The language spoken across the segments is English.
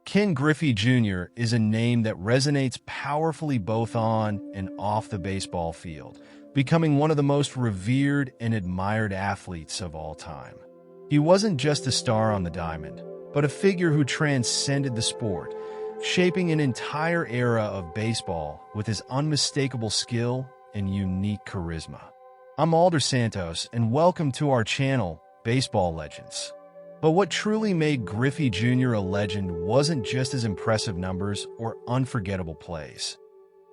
Ken Griffey Jr. is a name that resonates powerfully both on and off the baseball field, becoming one of the most revered and admired athletes of all time. He wasn't just a star on the diamond, but a figure who transcended the sport, shaping an entire era of baseball with his unmistakable skill and unique charisma. I'm Alder Santos, and welcome to our channel, Baseball Legends. But what truly made Griffey Jr. a legend wasn't just his impressive numbers or unforgettable plays.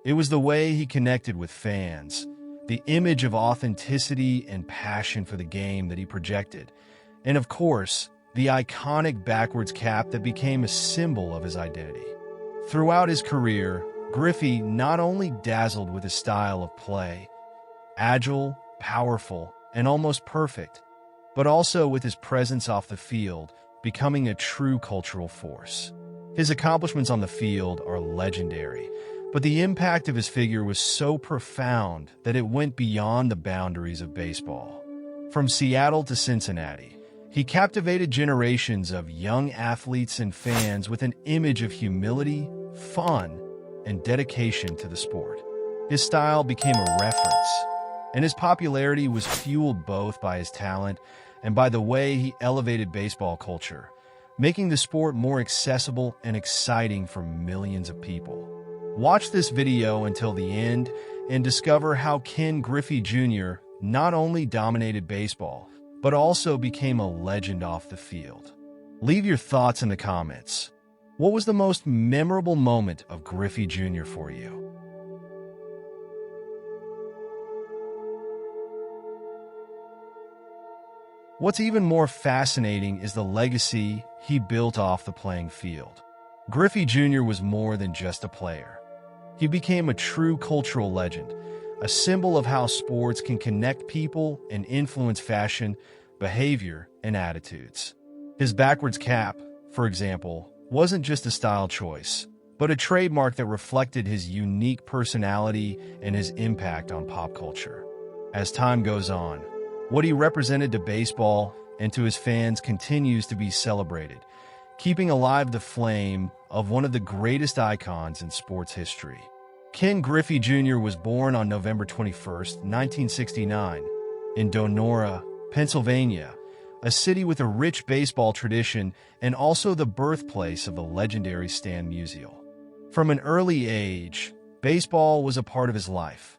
It was the way he connected with fans, the image of authenticity and passion for the game that he projected, and of course, the iconic backwards cap that became a symbol of his identity. Throughout his career, Griffey not only dazzled with his style of play, agile, powerful, and almost perfect, but also with his presence off the field, becoming a true cultural force. His accomplishments on the field are legendary, but the impact of his figure was so profound that it went beyond the boundaries of baseball. From Seattle to Cincinnati, he captivated generations of young athletes and fans with an image of humility, fun, and dedication to the sport. His style became a reference, and his popularity was fueled both by his talent and by the way he elevated baseball culture, making the sport more accessible and exciting for millions of people. Watch this video until the end and discover how Ken Griffey Jr. not only dominated baseball, but also became a legend off the field. Leave your thoughts in the comments. What was the most memorable moment of Griffey Jr. for you? What's even more fascinating is the legacy he built off the playing field. Griffey Jr. was more than just a player. He became a true cultural legend, a symbol of how sports can connect people and influence fashion, behavior, and attitudes. His backwards cap, for example, wasn't just a style choice, but a trademark that reflected his unique personality and his impact on pop culture. As time goes on, what he represented to baseball and to his fans continues to be celebrated, keeping alive the flame of one of the greatest icons in sports history. Ken Griffey Jr. was born on November 21, 1969, in Donora, Pennsylvania, a city with a rich baseball tradition and also the birthplace of the legendary Stan Musial. From an early age, baseball was a part of his life,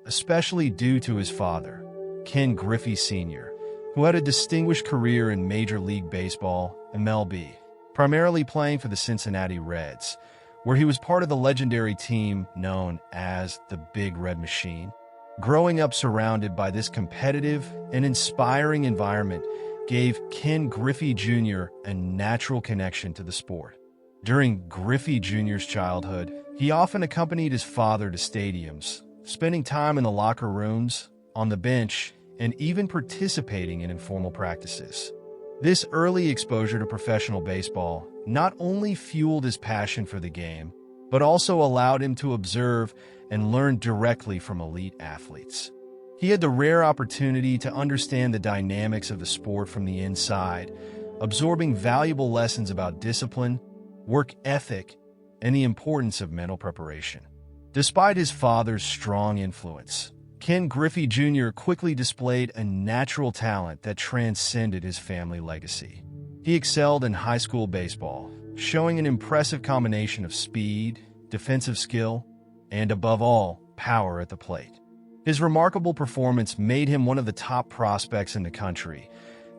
especially due to his father, Ken Griffey Sr., who had a distinguished career in Major League Baseball, MLB, primarily playing for the Cincinnati Reds, where he was part of the legendary team known as the Big Red Machine. Growing up surrounded by this competitive and inspiring environment gave Ken Griffey Jr. a natural connection to the sport. During Griffey Jr.'s childhood, he often accompanied his father to stadiums, spending time in the locker rooms, on the bench, and even participating in informal practices. This early exposure to professional baseball not only fueled his passion for the game, but also allowed him to observe and learn directly from elite athletes. He had the rare opportunity to understand the dynamics of the sport from the inside, absorbing valuable lessons about discipline, work ethic, and the importance of mental preparation. Despite his father's strong influence, Ken Griffey Jr. quickly displayed a natural talent that transcended his family legacy. He excelled in high school baseball, showing an impressive combination of speed, defensive skill, and above all, power at the plate. His remarkable performance made him one of the top prospects in the country,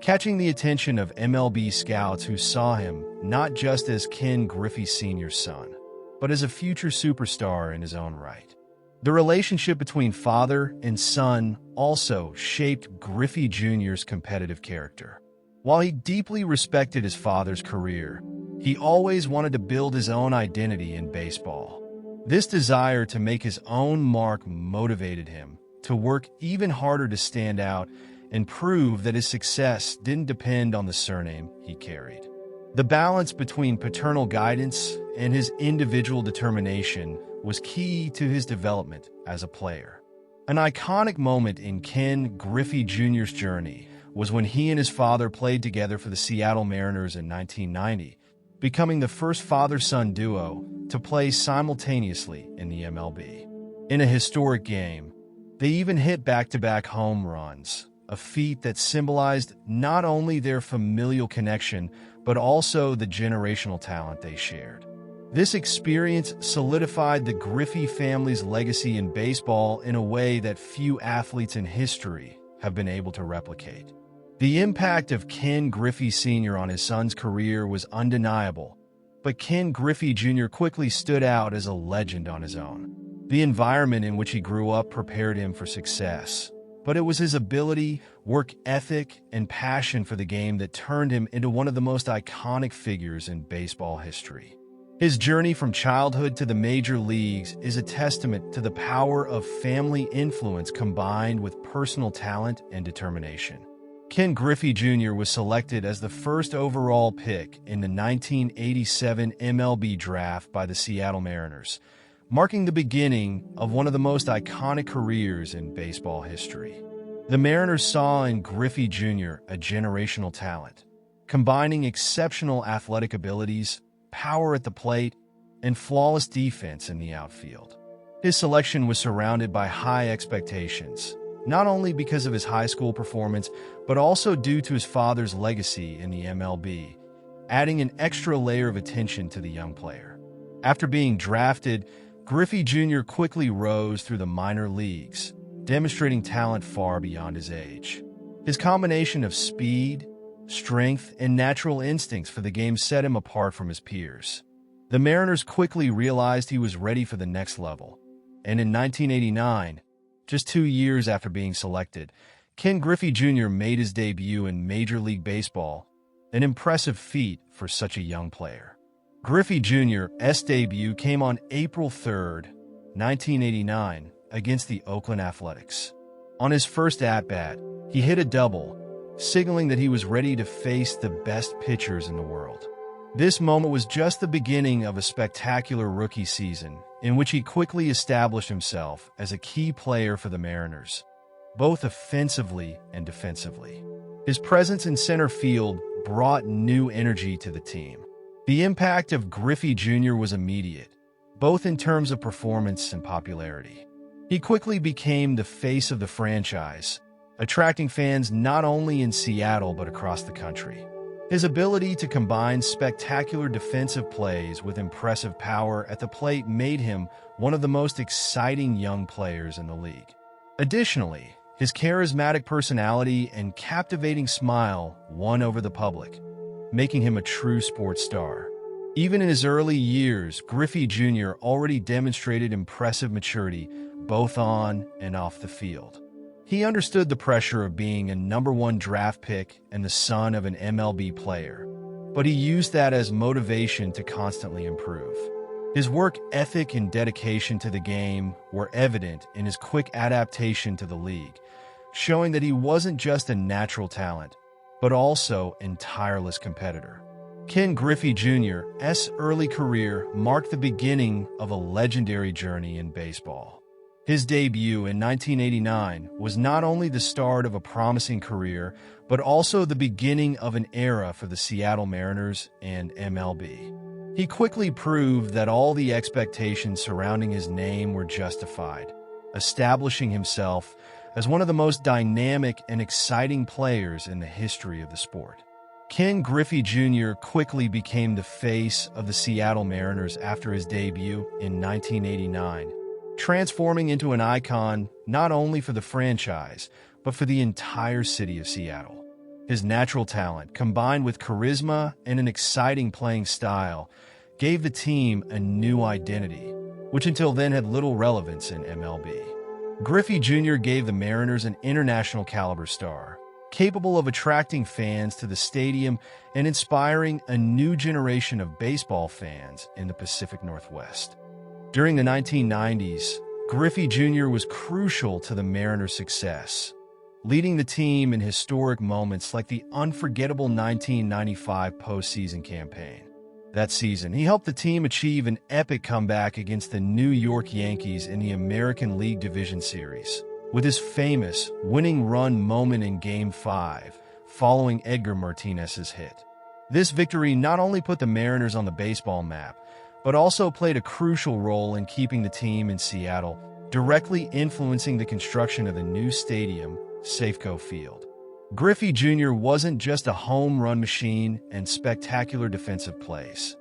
catching the attention of MLB scouts who saw him not just as Ken Griffey Sr.'s son, but as a future superstar in his own right. The relationship between father and son also shaped Griffey Jr.'s competitive character. While he deeply respected his father's career, he always wanted to build his own identity in baseball. This desire to make his own mark motivated him to work even harder to stand out and prove that his success didn't depend on the surname he carried. The balance between paternal guidance and his individual determination was key to his development as a player. An iconic moment in Ken Griffey Jr.'s journey was when he and his father played together for the Seattle Mariners in 1990, becoming the first father-son duo to play simultaneously in the MLB. In a historic game, they even hit back-to-back home runs, a feat that symbolized not only their familial connection, but also the generational talent they shared. This experience solidified the Griffey family's legacy in baseball in a way that few athletes in history have been able to replicate. The impact of Ken Griffey Sr. on his son's career was undeniable, but Ken Griffey Jr. quickly stood out as a legend on his own. The environment in which he grew up prepared him for success, but it was his ability, work ethic, and passion for the game that turned him into one of the most iconic figures in baseball history. His journey from childhood to the major leagues is a testament to the power of family influence combined with personal talent and determination. Ken Griffey Jr. was selected as the first overall pick in the 1987 MLB draft by the Seattle Mariners, marking the beginning of one of the most iconic careers in baseball history. The Mariners saw in Griffey Jr. a generational talent, combining exceptional athletic abilities, power at the plate, and flawless defense in the outfield. His selection was surrounded by high expectations, not only because of his high school performance, but also due to his father's legacy in the MLB, adding an extra layer of attention to the young player. After being drafted, Griffey Jr. quickly rose through the minor leagues, demonstrating talent far beyond his age. His combination of speed, strength, and natural instincts for the game set him apart from his peers. The Mariners quickly realized he was ready for the next level, and in 1989, just 2 years after being selected, Ken Griffey Jr. made his debut in Major League Baseball, an impressive feat for such a young player. Griffey Jr.'s debut came on April 3, 1989, against the Oakland Athletics. On his first at-bat, he hit a double, signaling that he was ready to face the best pitchers in the world. This moment was just the beginning of a spectacular rookie season, in which he quickly established himself as a key player for the Mariners, both offensively and defensively. His presence in center field brought new energy to the team. The impact of Griffey Jr. was immediate, both in terms of performance and popularity. He quickly became the face of the franchise, attracting fans not only in Seattle but across the country. His ability to combine spectacular defensive plays with impressive power at the plate made him one of the most exciting young players in the league. Additionally, his charismatic personality and captivating smile won over the public, making him a true sports star. Even in his early years, Griffey Jr. already demonstrated impressive maturity both on and off the field. He understood the pressure of being a #1 draft pick and the son of an MLB player, but he used that as motivation to constantly improve. His work ethic and dedication to the game were evident in his quick adaptation to the league, showing that he wasn't just a natural talent, but also a tireless competitor. Ken Griffey Jr.'s early career marked the beginning of a legendary journey in baseball. His debut in 1989 was not only the start of a promising career, but also the beginning of an era for the Seattle Mariners and MLB. He quickly proved that all the expectations surrounding his name were justified, establishing himself as one of the most dynamic and exciting players in the history of the sport. Ken Griffey Jr. quickly became the face of the Seattle Mariners after his debut in 1989, transforming into an icon not only for the franchise, but for the entire city of Seattle. His natural talent, combined with charisma and an exciting playing style, gave the team a new identity, which until then had little relevance in MLB. Griffey Jr. gave the Mariners an international caliber star, capable of attracting fans to the stadium and inspiring a new generation of baseball fans in the Pacific Northwest. During the 1990s, Griffey Jr. was crucial to the Mariners' success, leading the team in historic moments like the unforgettable 1995 postseason campaign. That season, he helped the team achieve an epic comeback against the New York Yankees in the American League Division Series, with his famous winning run moment in Game 5 following Edgar Martinez's hit. This victory not only put the Mariners on the baseball map, but also played a crucial role in keeping the team in Seattle, directly influencing the construction of the new stadium, Safeco Field. Griffey Jr. wasn't just a home run machine and spectacular defensive plays.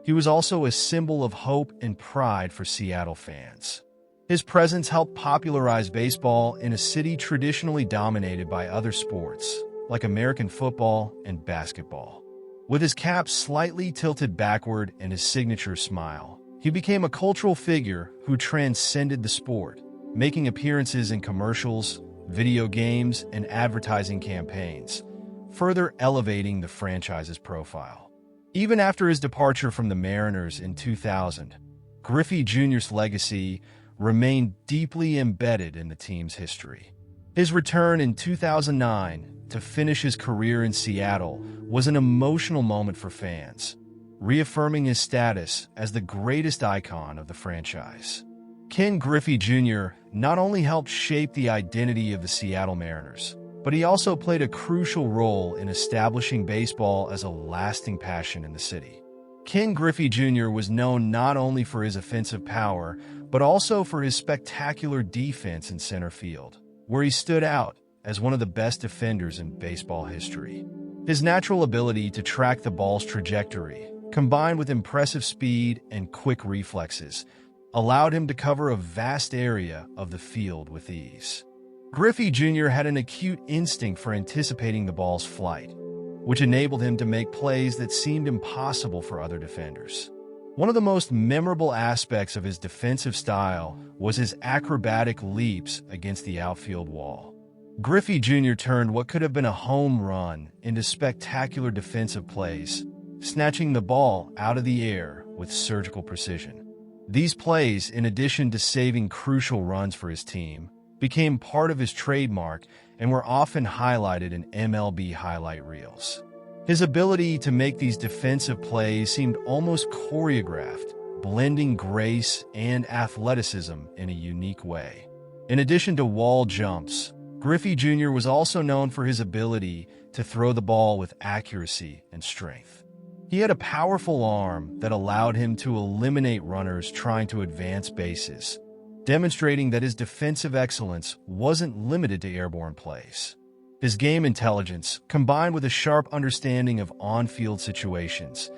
He was also a symbol of hope and pride for Seattle fans. His presence helped popularize baseball in a city traditionally dominated by other sports, like American football and basketball. With his cap slightly tilted backward and his signature smile, he became a cultural figure who transcended the sport, making appearances in commercials, video games, and advertising campaigns, further elevating the franchise's profile. Even after his departure from the Mariners in 2000, Griffey Jr.'s legacy remained deeply embedded in the team's history. His return in 2009 to finish his career in Seattle was an emotional moment for fans, reaffirming his status as the greatest icon of the franchise. Ken Griffey Jr. not only helped shape the identity of the Seattle Mariners, but he also played a crucial role in establishing baseball as a lasting passion in the city. Ken Griffey Jr. was known not only for his offensive power, but also for his spectacular defense in center field, where he stood out as one of the best defenders in baseball history. His natural ability to track the ball's trajectory, combined with impressive speed and quick reflexes, allowed him to cover a vast area of the field with ease. Griffey Jr. had an acute instinct for anticipating the ball's flight, which enabled him to make plays that seemed impossible for other defenders. One of the most memorable aspects of his defensive style was his acrobatic leaps against the outfield wall. Griffey Jr. turned what could have been a home run into spectacular defensive plays, snatching the ball out of the air with surgical precision. These plays, in addition to saving crucial runs for his team, became part of his trademark and were often highlighted in MLB highlight reels. His ability to make these defensive plays seemed almost choreographed, blending grace and athleticism in a unique way. In addition to wall jumps, Griffey Jr. was also known for his ability to throw the ball with accuracy and strength. He had a powerful arm that allowed him to eliminate runners trying to advance bases, demonstrating that his defensive excellence wasn't limited to airborne plays. His game intelligence, combined with a sharp understanding of on-field situations,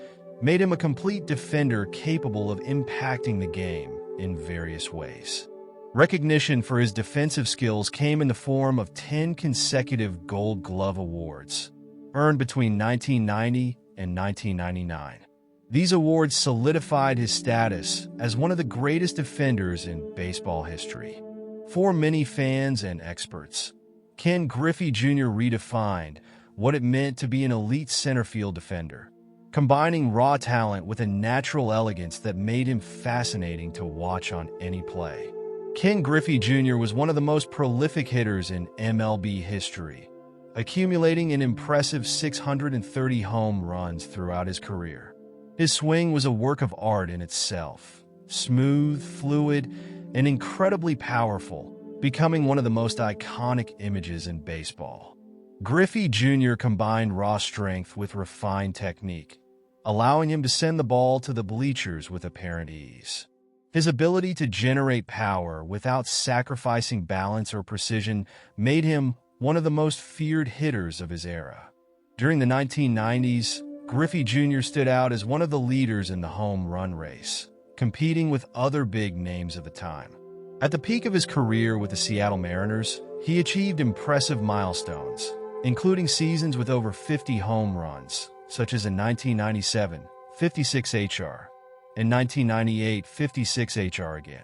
made him a complete defender capable of impacting the game in various ways. Recognition for his defensive skills came in the form of 10 consecutive Gold Glove awards, earned between 1990 and 1999. These awards solidified his status as one of the greatest defenders in baseball history. For many fans and experts, Ken Griffey Jr. redefined what it meant to be an elite center field defender, combining raw talent with a natural elegance that made him fascinating to watch on any play. Ken Griffey Jr. was one of the most prolific hitters in MLB history, accumulating an impressive 630 home runs throughout his career. His swing was a work of art in itself, smooth, fluid, and incredibly powerful, becoming one of the most iconic images in baseball. Griffey Jr. combined raw strength with refined technique, allowing him to send the ball to the bleachers with apparent ease. His ability to generate power without sacrificing balance or precision made him one of the most feared hitters of his era. During the 1990s, Griffey Jr. stood out as one of the leaders in the home run race, competing with other big names of the time. At the peak of his career with the Seattle Mariners, he achieved impressive milestones, including seasons with over 50 home runs, such as in 1997, 56 HR, in 1998, 56 HR again.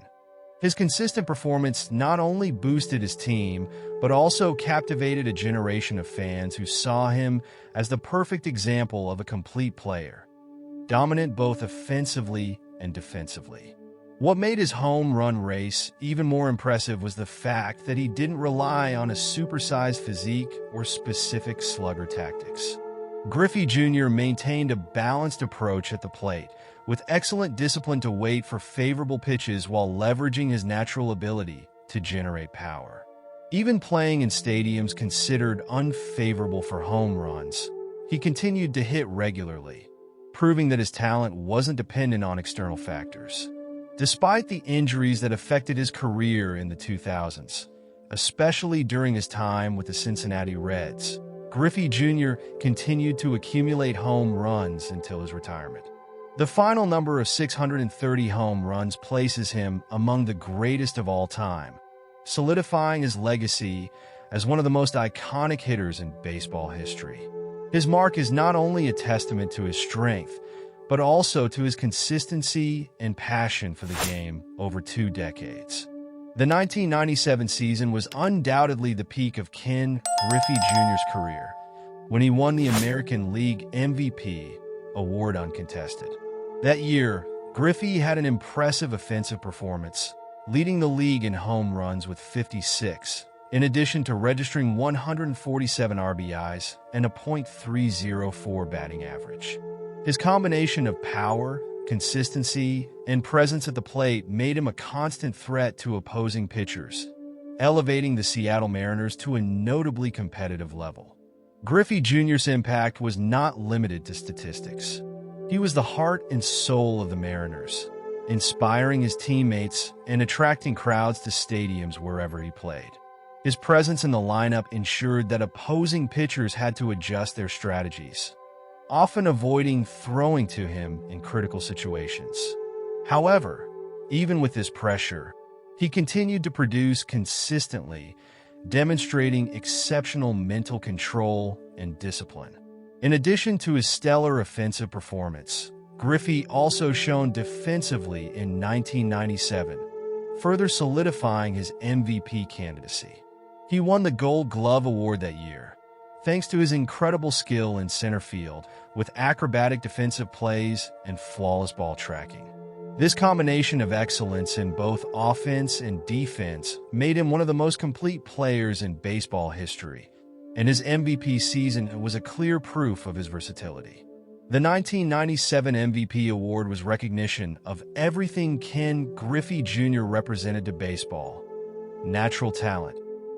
His consistent performance not only boosted his team, but also captivated a generation of fans who saw him as the perfect example of a complete player, dominant both offensively and defensively. What made his home run race even more impressive was the fact that he didn't rely on a supersized physique or specific slugger tactics. Griffey Jr. maintained a balanced approach at the plate, with excellent discipline to wait for favorable pitches while leveraging his natural ability to generate power. Even playing in stadiums considered unfavorable for home runs, He continued to hit regularly, proving that his talent wasn't dependent on external factors. Despite the injuries that affected his career in the 2000s, especially during his time with the Cincinnati Reds, Griffey Jr. continued to accumulate home runs until his retirement. The final number of 630 home runs places him among the greatest of all time, solidifying his legacy as one of the most iconic hitters in baseball history. His mark is not only a testament to his strength, but also to his consistency and passion for the game over 2 decades. The 1997 season was undoubtedly the peak of Ken Griffey Jr.'s career, when he won the American League MVP award uncontested. That year, Griffey had an impressive offensive performance, leading the league in home runs with 56, in addition to registering 147 RBIs and a .304 batting average. His combination of power, consistency, and presence at the plate made him a constant threat to opposing pitchers, elevating the Seattle Mariners to a notably competitive level. Griffey Jr.'s impact was not limited to statistics. He was the heart and soul of the Mariners, inspiring his teammates and attracting crowds to stadiums wherever he played. His presence in the lineup ensured that opposing pitchers had to adjust their strategies, often avoiding throwing to him in critical situations. However, even with this pressure, he continued to produce consistently, demonstrating exceptional mental control and discipline. In addition to his stellar offensive performance, Griffey also shone defensively in 1997, further solidifying his MVP candidacy. He won the Gold Glove Award that year, thanks to his incredible skill in center field with acrobatic defensive plays and flawless ball tracking. This combination of excellence in both offense and defense made him one of the most complete players in baseball history, and his MVP season was a clear proof of his versatility. The 1997 MVP award was recognition of everything Ken Griffey Jr. represented to baseball: natural talent,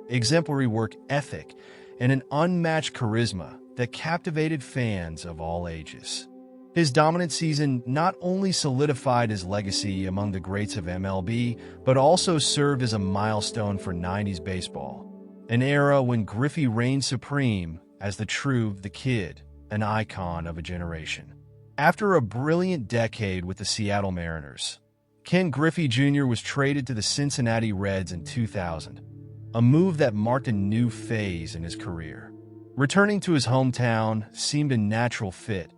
exemplary work ethic, and an unmatched charisma that captivated fans of all ages. His dominant season not only solidified his legacy among the greats of MLB, but also served as a milestone for 90s baseball, an era when Griffey reigned supreme as the kid, an icon of a generation. After a brilliant decade with the Seattle Mariners, Ken Griffey Jr. was traded to the Cincinnati Reds in 2000, a move that marked a new phase in his career. Returning to his hometown seemed a natural fit,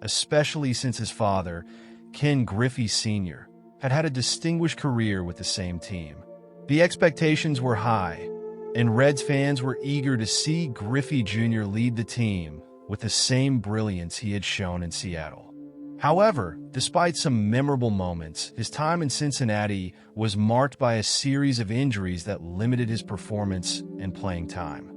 especially since his father, Ken Griffey Sr., had a distinguished career with the same team. The expectations were high, and Reds fans were eager to see Griffey Jr. lead the team with the same brilliance he had shown in Seattle. However, despite some memorable moments, his time in Cincinnati was marked by a series of injuries that limited his performance and playing time.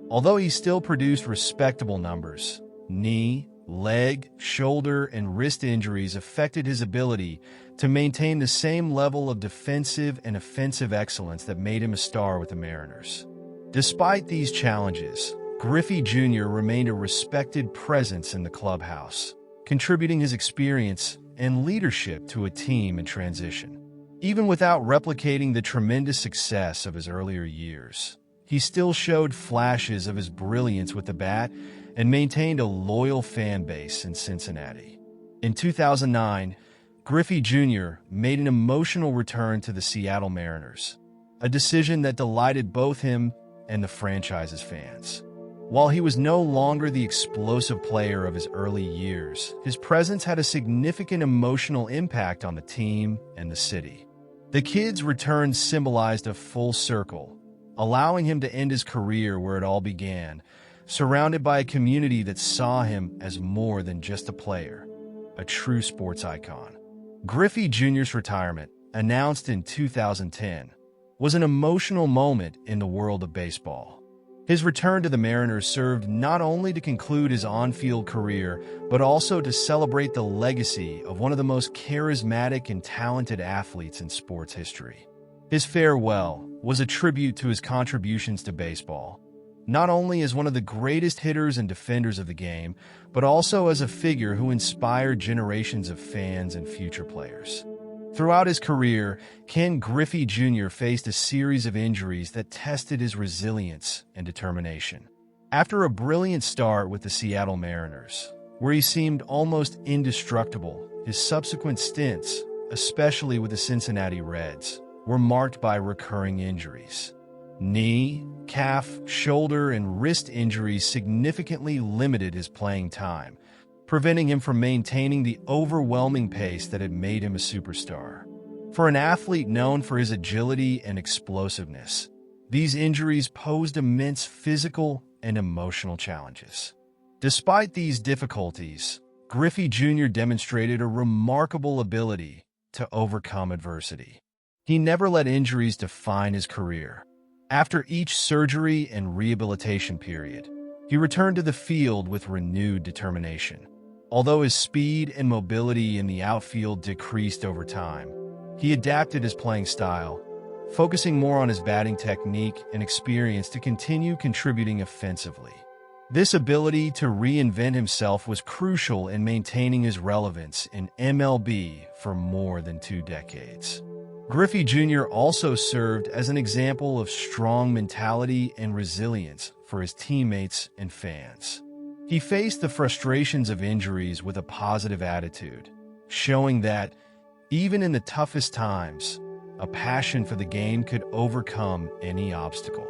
Although he still produced respectable numbers, knee, leg, shoulder, and wrist injuries affected his ability to maintain the same level of defensive and offensive excellence that made him a star with the Mariners. Despite these challenges, Griffey Jr. remained a respected presence in the clubhouse, contributing his experience and leadership to a team in transition. Even without replicating the tremendous success of his earlier years, he still showed flashes of his brilliance with the bat and maintained a loyal fan base in Cincinnati. In 2009, Griffey Jr. made an emotional return to the Seattle Mariners, a decision that delighted both him and the franchise's fans. While he was no longer the explosive player of his early years, his presence had a significant emotional impact on the team and the city. The kid's return symbolized a full circle, allowing him to end his career where it all began, surrounded by a community that saw him as more than just a player, a true sports icon. Griffey Jr.'s retirement, announced in 2010, was an emotional moment in the world of baseball. His return to the Mariners served not only to conclude his on-field career, but also to celebrate the legacy of one of the most charismatic and talented athletes in sports history. His farewell was a tribute to his contributions to baseball, not only as one of the greatest hitters and defenders of the game, but also as a figure who inspired generations of fans and future players. Throughout his career, Ken Griffey Jr. faced a series of injuries that tested his resilience and determination. After a brilliant start with the Seattle Mariners, where he seemed almost indestructible, his subsequent stints, especially with the Cincinnati Reds, were marked by recurring injuries. Knee, calf, shoulder, and wrist injuries significantly limited his playing time, preventing him from maintaining the overwhelming pace that had made him a superstar. For an athlete known for his agility and explosiveness, these injuries posed immense physical and emotional challenges. Despite these difficulties, Griffey Jr. demonstrated a remarkable ability to overcome adversity. He never let injuries define his career. After each surgery and rehabilitation period, he returned to the field with renewed determination. Although his speed and mobility in the outfield decreased over time, he adapted his playing style, focusing more on his batting technique and experience to continue contributing offensively. This ability to reinvent himself was crucial in maintaining his relevance in MLB for more than 2 decades. Griffey Jr. also served as an example of strong mentality and resilience for his teammates and fans. He faced the frustrations of injuries with a positive attitude, showing that, even in the toughest times, a passion for the game could overcome any obstacle.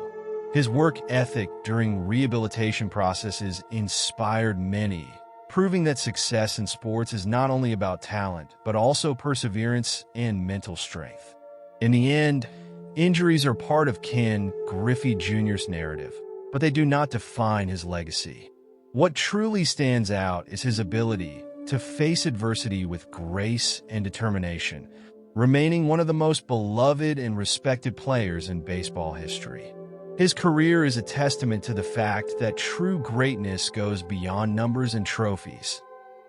His work ethic during rehabilitation processes inspired many, proving that success in sports is not only about talent, but also perseverance and mental strength. In the end, injuries are part of Ken Griffey Jr.'s narrative, but they do not define his legacy. What truly stands out is his ability to face adversity with grace and determination, remaining one of the most beloved and respected players in baseball history. His career is a testament to the fact that true greatness goes beyond numbers and trophies.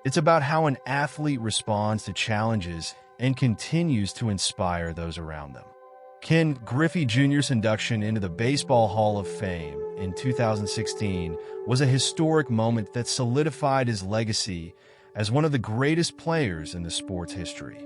It's about how an athlete responds to challenges and continues to inspire those around them. Ken Griffey Jr.'s induction into the Baseball Hall of Fame in 2016 was a historic moment that solidified his legacy as one of the greatest players in the sport's history.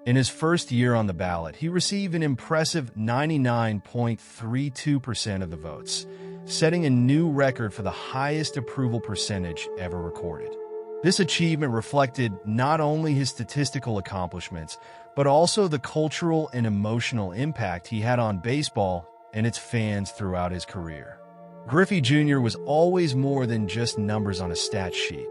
In his first year on the ballot, he received an impressive 99.32% of the votes, setting a new record for the highest approval percentage ever recorded. This achievement reflected not only his statistical accomplishments, but also the cultural and emotional impact he had on baseball and its fans throughout his career. Griffey Jr. was always more than just numbers on a stat sheet.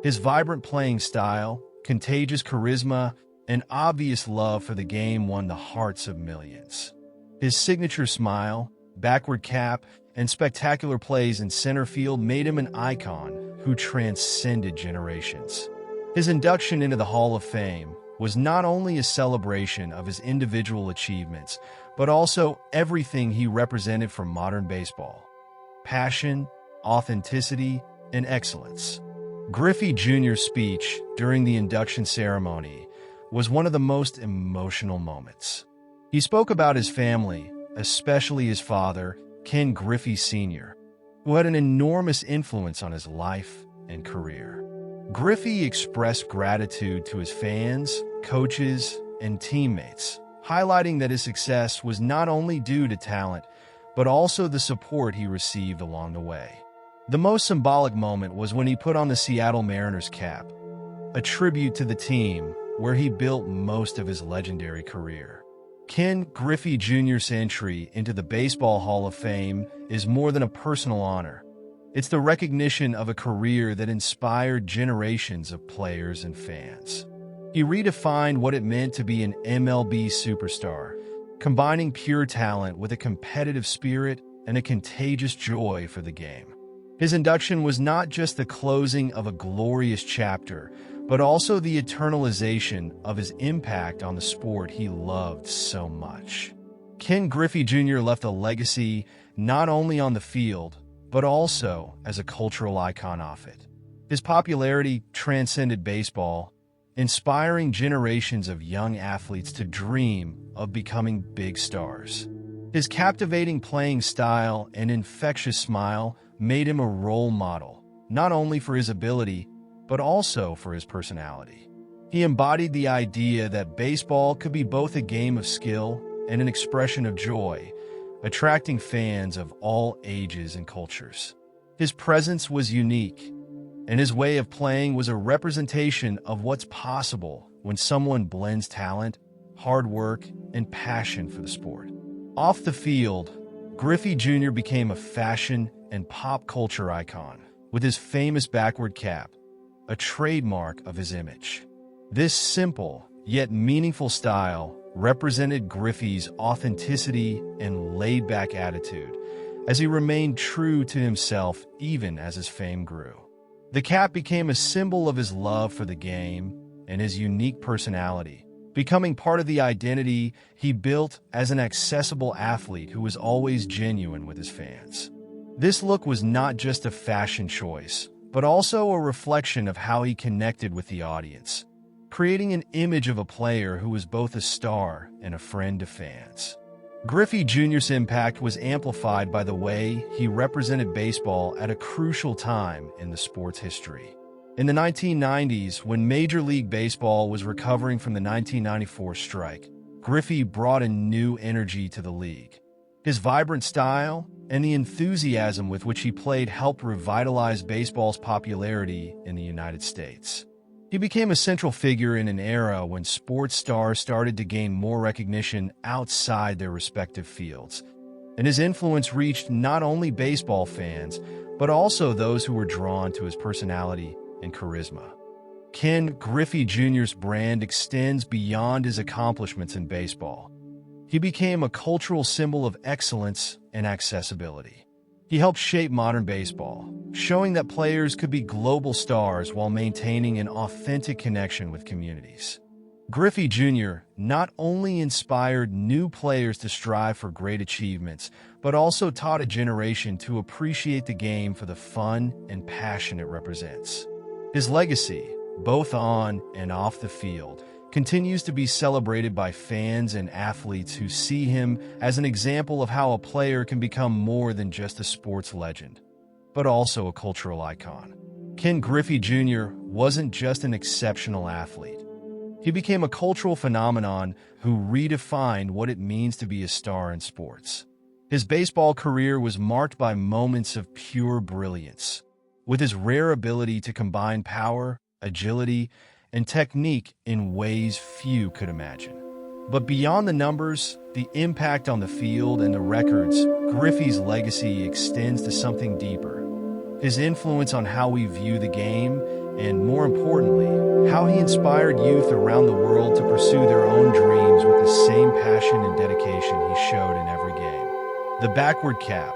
His vibrant playing style, contagious charisma, and obvious love for the game won the hearts of millions. His signature smile, backward cap, and spectacular plays in center field made him an icon who transcended generations. His induction into the Hall of Fame was not only a celebration of his individual achievements, but also everything he represented for modern baseball: passion, authenticity, and excellence. Griffey Jr.'s speech during the induction ceremony was one of the most emotional moments. He spoke about his family, especially his father, Ken Griffey Sr., who had an enormous influence on his life and career. Griffey expressed gratitude to his fans, coaches, and teammates, highlighting that his success was not only due to talent, but also the support he received along the way. The most symbolic moment was when he put on the Seattle Mariners cap, a tribute to the team where he built most of his legendary career. Ken Griffey Jr.'s entry into the Baseball Hall of Fame is more than a personal honor. It's the recognition of a career that inspired generations of players and fans. He redefined what it meant to be an MLB superstar, combining pure talent with a competitive spirit and a contagious joy for the game. His induction was not just the closing of a glorious chapter, but also the eternalization of his impact on the sport he loved so much. Ken Griffey Jr. left a legacy not only on the field, but also as a cultural icon off it. His popularity transcended baseball, inspiring generations of young athletes to dream of becoming big stars. His captivating playing style and infectious smile made him a role model, not only for his ability, but also for his personality. He embodied the idea that baseball could be both a game of skill and an expression of joy, attracting fans of all ages and cultures. His presence was unique, and his way of playing was a representation of what's possible when someone blends talent, hard work, and passion for the sport. Off the field, Griffey Jr. became a fashion and pop culture icon, with his famous backward cap, a trademark of his image. This simple, yet meaningful style represented Griffey's authenticity and laid-back attitude, as he remained true to himself even as his fame grew. The cap became a symbol of his love for the game and his unique personality, becoming part of the identity he built as an accessible athlete who was always genuine with his fans. This look was not just a fashion choice, but also a reflection of how he connected with the audience, creating an image of a player who was both a star and a friend to fans. Griffey Jr.'s impact was amplified by the way he represented baseball at a crucial time in the sport's history. In the 1990s, when Major League Baseball was recovering from the 1994 strike, Griffey brought a new energy to the league. His vibrant style and the enthusiasm with which he played helped revitalize baseball's popularity in the United States. He became a central figure in an era when sports stars started to gain more recognition outside their respective fields, and his influence reached not only baseball fans, but also those who were drawn to his personality and charisma. Ken Griffey Jr.'s brand extends beyond his accomplishments in baseball. He became a cultural symbol of excellence and accessibility. He helped shape modern baseball, showing that players could be global stars while maintaining an authentic connection with communities. Griffey Jr. not only inspired new players to strive for great achievements, but also taught a generation to appreciate the game for the fun and passion it represents. His legacy, both on and off the field, continues to be celebrated by fans and athletes who see him as an example of how a player can become more than just a sports legend, but also a cultural icon. Ken Griffey Jr. wasn't just an exceptional athlete. He became a cultural phenomenon who redefined what it means to be a star in sports. His baseball career was marked by moments of pure brilliance, with his rare ability to combine power, agility, and technique in ways few could imagine. But beyond the numbers, the impact on the field, and the records, Griffey's legacy extends to something deeper. His influence on how we view the game, and more importantly, how he inspired youth around the world to pursue their own dreams with the same passion and dedication he showed in every game. The backward cap,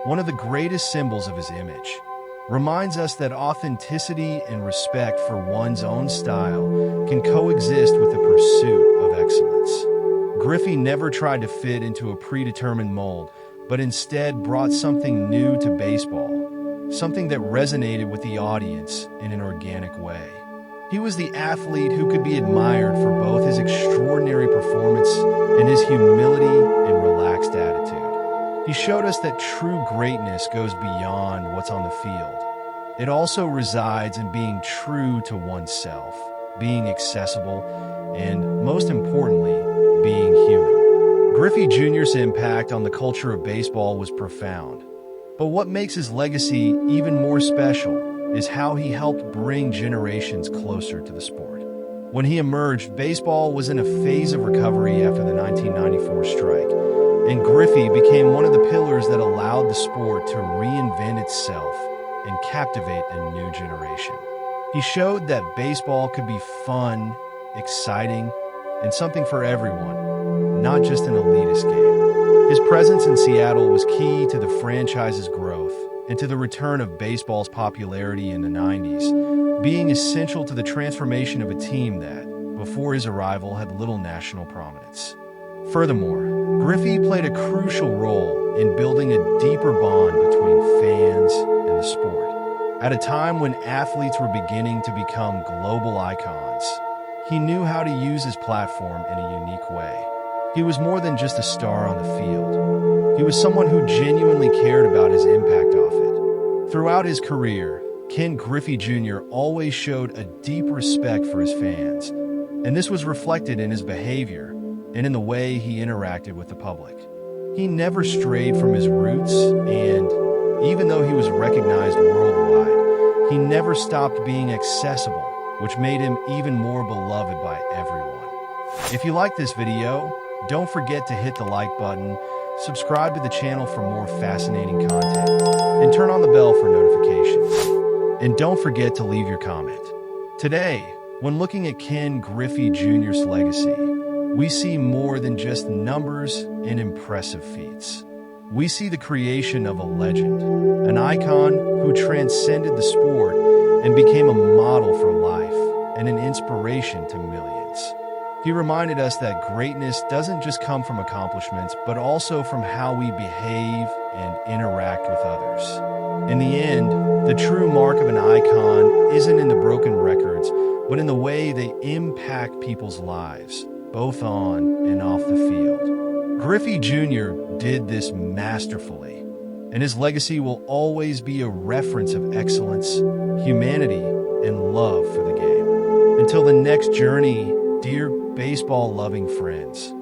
one of the greatest symbols of his image, reminds us that authenticity and respect for one's own style can coexist with the pursuit of excellence. Griffey never tried to fit into a predetermined mold, but instead brought something new to baseball, something that resonated with the audience in an organic way. He was the athlete who could be admired for both his extraordinary performance and his humility and relaxed attitude. He showed us that true greatness goes beyond what's on the field. It also resides in being true to oneself, being accessible, and, most importantly, being human. Griffey Jr.'s impact on the culture of baseball was profound. But what makes his legacy even more special is how he helped bring generations closer to the sport. When he emerged, baseball was in a phase of recovery after the 1994 strike, and Griffey became one of the pillars that allowed the sport to reinvent itself and captivate a new generation. He showed that baseball could be fun, exciting, and something for everyone, not just an elitist game. His presence in Seattle was key to the franchise's growth and to the return of baseball's popularity in the 90s, being essential to the transformation of a team that, before his arrival, had little national prominence. Furthermore, Griffey played a crucial role in building a deeper bond between fans and the sport. At a time when athletes were beginning to become global icons, he knew how to use his platform in a unique way. He was more than just a star on the field. He was someone who genuinely cared about his impact off it. Throughout his career, Ken Griffey Jr. always showed a deep respect for his fans, and this was reflected in his behavior and in the way he interacted with the public. He never strayed from his roots, and even though he was recognized worldwide, he never stopped being accessible, which made him even more beloved by everyone. If you like this video, don't forget to hit the like button, subscribe to the channel for more fascinating content, and turn on the bell for notifications. And don't forget to leave your comment. Today, when looking at Ken Griffey Jr.'s legacy, we see more than just numbers and impressive feats. We see the creation of a legend, an icon who transcended the sport and became a model for life and an inspiration to millions. He reminded us that greatness doesn't just come from accomplishments, but also from how we behave and interact with others. In the end, the true mark of an icon isn't in the broken records, but in the way they impact people's lives, both on and off the field. Griffey Jr. did this masterfully, and his legacy will always be a reference of excellence, humanity, and love for the game. Until the next journey, dear baseball-loving friends,